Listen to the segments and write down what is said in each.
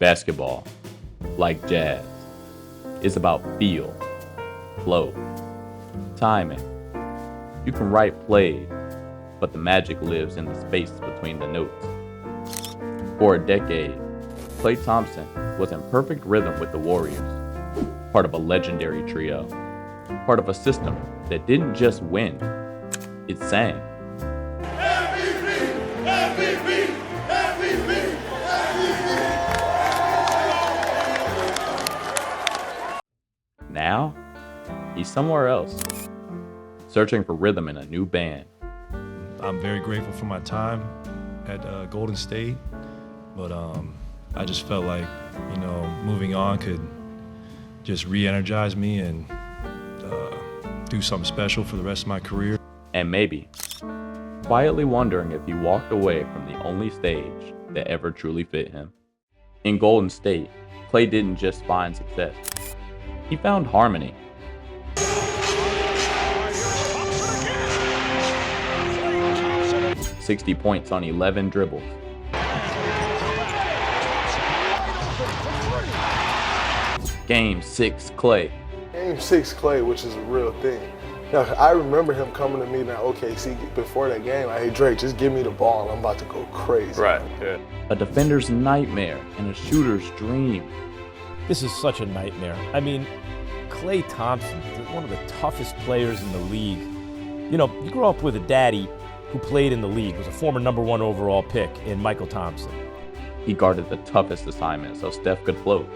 Basketball, like jazz, is about feel, flow, timing. You can write plays, but the magic lives in the space between the notes. For a decade, Klay Thompson was in perfect rhythm with the Warriors, part of a legendary trio, part of a system that didn't just win, it sang. Now, he's somewhere else, searching for rhythm in a new band. I'm very grateful for my time at Golden State, but I just felt like, moving on could just re-energize me and do something special for the rest of my career. And maybe, quietly wondering if he walked away from the only stage that ever truly fit him. In Golden State, Klay didn't just find success. He found harmony. "60 points on 11 dribbles. Game 6 Klay. Game 6 Klay, which is a real thing. Now, I remember him coming to me in OKC before that game, like, hey Drake, just give me the ball and I'm about to go crazy. Right, yeah. A defender's nightmare and a shooter's dream. This is such a nightmare. I mean, Klay Thompson, one of the toughest players in the league. You grew up with a daddy who played in the league, was a former #1 overall pick in Michael Thompson. He guarded the toughest assignment so Steph could float.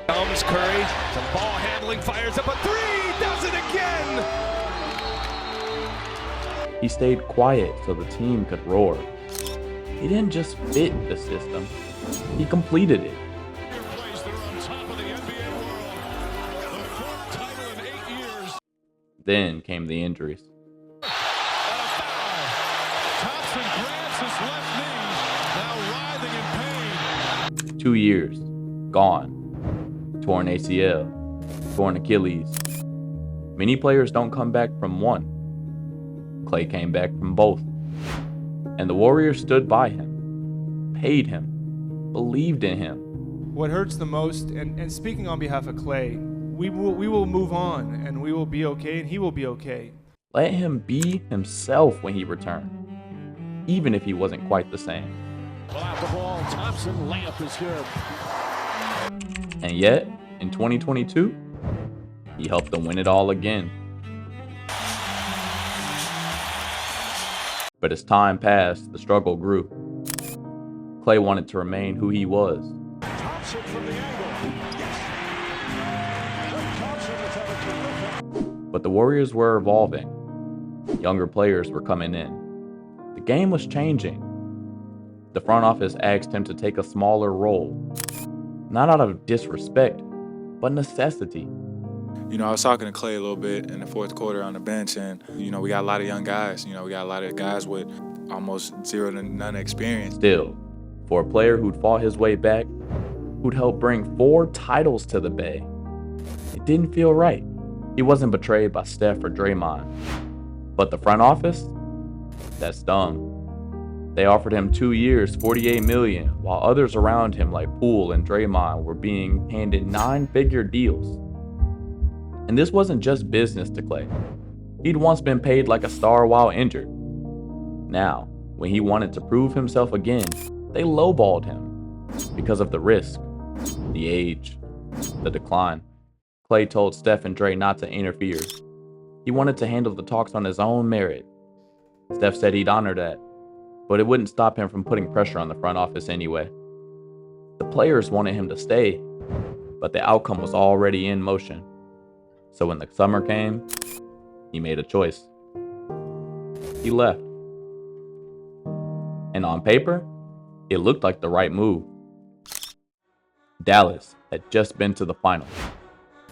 Comes Curry, some ball handling, fires up a three, does it again! He stayed quiet so the team could roar. He didn't just fit the system, he completed it. Then came the injuries. Thompson grabs his left knee, now writhing in pain. 2 years, gone. Torn ACL, torn Achilles. Many players don't come back from one. Klay came back from both. And the Warriors stood by him, paid him, believed in him. What hurts the most, and speaking on behalf of Klay, we will move on and we will be okay and he will be okay. Let him be himself when he returned, even if he wasn't quite the same. Pull out the ball, Thompson, layup is good. And yet, in 2022, he helped them win it all again. But as time passed, the struggle grew. Klay wanted to remain who he was. Thompson from the angle. But the Warriors were evolving. Younger players were coming in. The game was changing. The front office asked him to take a smaller role. Not out of disrespect, but necessity. I was talking to Klay a little bit in the fourth quarter on the bench, and, we got a lot of young guys. We got a lot of guys with almost zero to none experience. Still, for a player who'd fought his way back, who'd helped bring 4 titles to the Bay, it didn't feel right. He wasn't betrayed by Steph or Draymond. But the front office? That stung. They offered him 2 years, $48 million, while others around him like Poole and Draymond were being handed 9-figure deals. And this wasn't just business to Klay. He'd once been paid like a star while injured. Now, when he wanted to prove himself again, they lowballed him because of the risk, the age, the decline. Klay told Steph and Dre not to interfere. He wanted to handle the talks on his own merit. Steph said he'd honor that, but it wouldn't stop him from putting pressure on the front office anyway. The players wanted him to stay, but the outcome was already in motion. So when the summer came, he made a choice. He left. And on paper, it looked like the right move. Dallas had just been to the finals.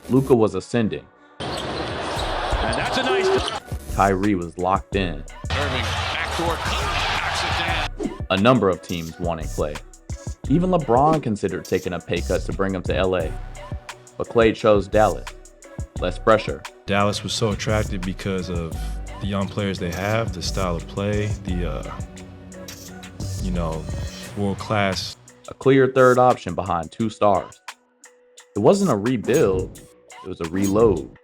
Luka was ascending. And that's a nice. Kyrie was locked in. Irving, backdoor cut, knocks it down. A number of teams wanted Klay. Even LeBron considered taking a pay cut to bring him to LA. But Klay chose Dallas. Less pressure. Dallas was so attractive because of the young players they have, the style of play, the world-class. a clear third option behind two stars. It wasn't a rebuild, it was a reload.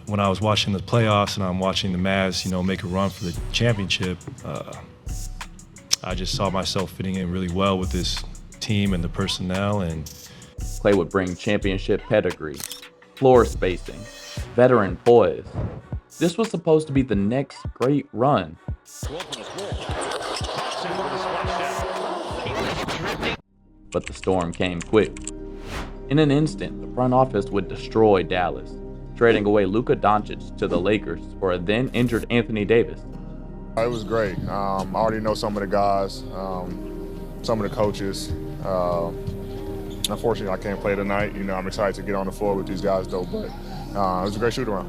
When I was watching the playoffs and I'm watching the Mavs, make a run for the championship, I just saw myself fitting in really well with this team and the personnel. And Klay would bring championship pedigree, floor spacing, veteran poise. This was supposed to be the next great run. But the storm came quick. In an instant, the front office would destroy Dallas, trading away Luka Doncic to the Lakers for a then injured Anthony Davis. It was great. I already know some of the guys, some of the coaches. Unfortunately, I can't play tonight. I'm excited to get on the floor with these guys, though, but it was a great shoot-around.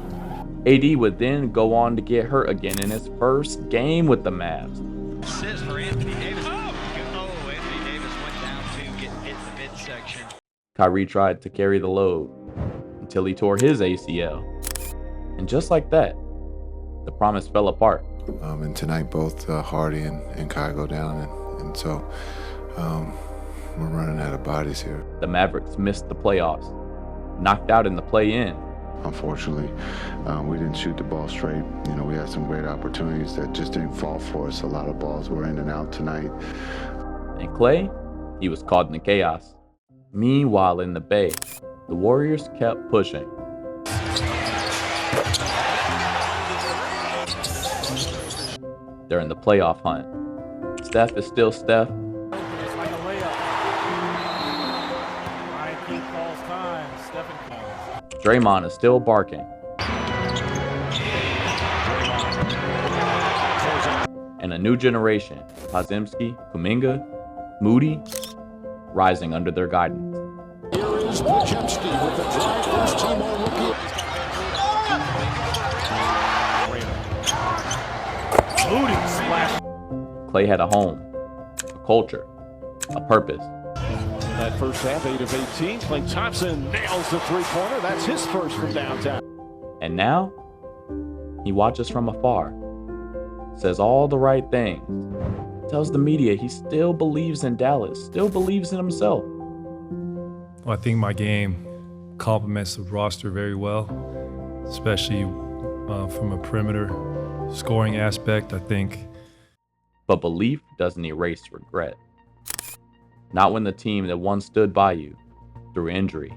AD would then go on to get hurt again in his first game with the Mavs. Assist for Anthony Davis. Anthony Davis went down to get hit in the midsection. Kyrie tried to carry the load until he tore his ACL. And just like that, the promise fell apart. And tonight both Hardy and Kai go down, and so we're running out of bodies here. The Mavericks missed the playoffs, knocked out in the play-in. Unfortunately, we didn't shoot the ball straight. We had some great opportunities that just didn't fall for us. A lot of balls were in and out tonight. And Klay, he was caught in the chaos. Meanwhile, in the Bay, the Warriors kept pushing. They're in the playoff hunt. Steph is still Steph. It's like a layup. Ryan King calls time. Stephen calls. Draymond is still barking. And a new generation, Podziemski, Kuminga, Moody, rising under their guidance. Here is Podziemski with the drive. First team all rookie. Moody splash. Klay had a home, a culture, a purpose. In that first half, 8 of 18. Klay Thompson nails the three-pointer. That's his first from downtown. And now, he watches from afar, says all the right things, tells the media he still believes in Dallas, still believes in himself. I think my game complements the roster very well, especially from a perimeter scoring aspect, I think. But belief doesn't erase regret. Not when the team that once stood by you through injury,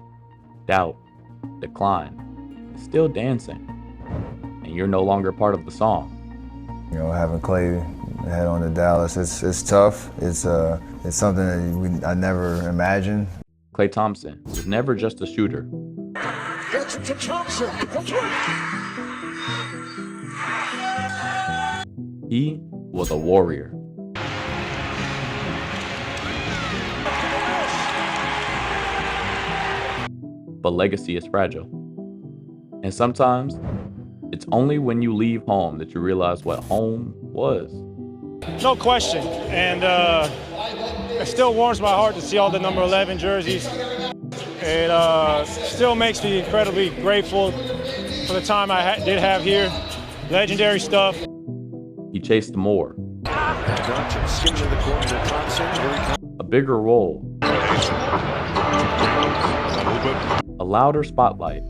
doubt, decline is still dancing, and you're no longer part of the song. Having Klay head on to Dallas, it's tough. It's something that I never imagined. Klay Thompson was never just a shooter. Gets to Thompson. He was a warrior. But legacy is fragile. And sometimes, it's only when you leave home that you realize what home was. No question. And it still warms my heart to see all the number 11 jerseys. It still makes me incredibly grateful for the time I did have here. Legendary stuff. He chased more. A bigger role. A louder spotlight.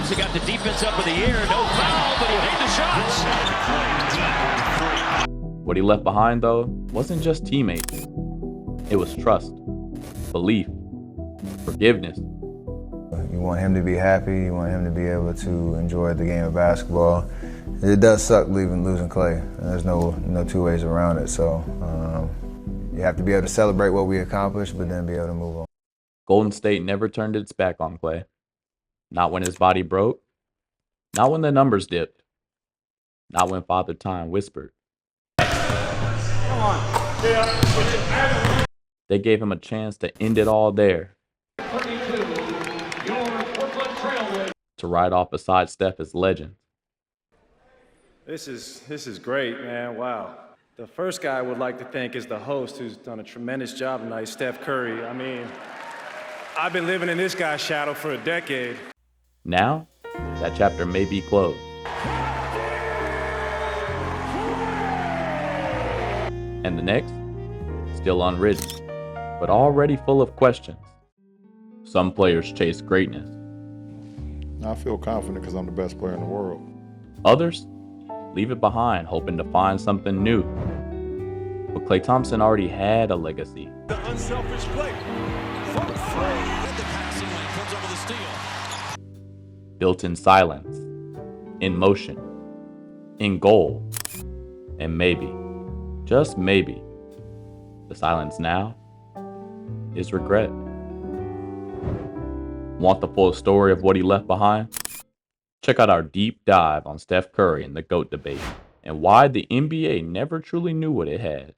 He got the defense up in the air. No foul, but he hit the shots. What he left behind, though, wasn't just teammates. It was trust, belief, forgiveness. You want him to be happy. You want him to be able to enjoy the game of basketball. It does suck losing Klay. There's no two ways around it. So you have to be able to celebrate what we accomplished, but then be able to move on. Golden State never turned its back on Klay. Not when his body broke. Not when the numbers dipped. Not when Father Time whispered. They gave him a chance to end it all there. To ride off beside Steph as legend. This is great, man. Wow. The first guy I would like to thank is the host, who's done a tremendous job tonight, Steph Curry. I mean, I've been living in this guy's shadow for a decade. Now, that chapter may be closed. And the next, still unwritten. but already full of questions. Some players chase greatness. I feel confident because I'm the best player in the world. Others leave it behind, hoping to find something new. But Klay Thompson already had a legacy. The unselfish play. From three. With the passing lane, comes over the steal. Built in silence, in motion, in goal, and maybe, just maybe, the silence now is regret. Want the full story of what he left behind? Check out our deep dive on Steph Curry and the GOAT debate, and why the NBA never truly knew what it had.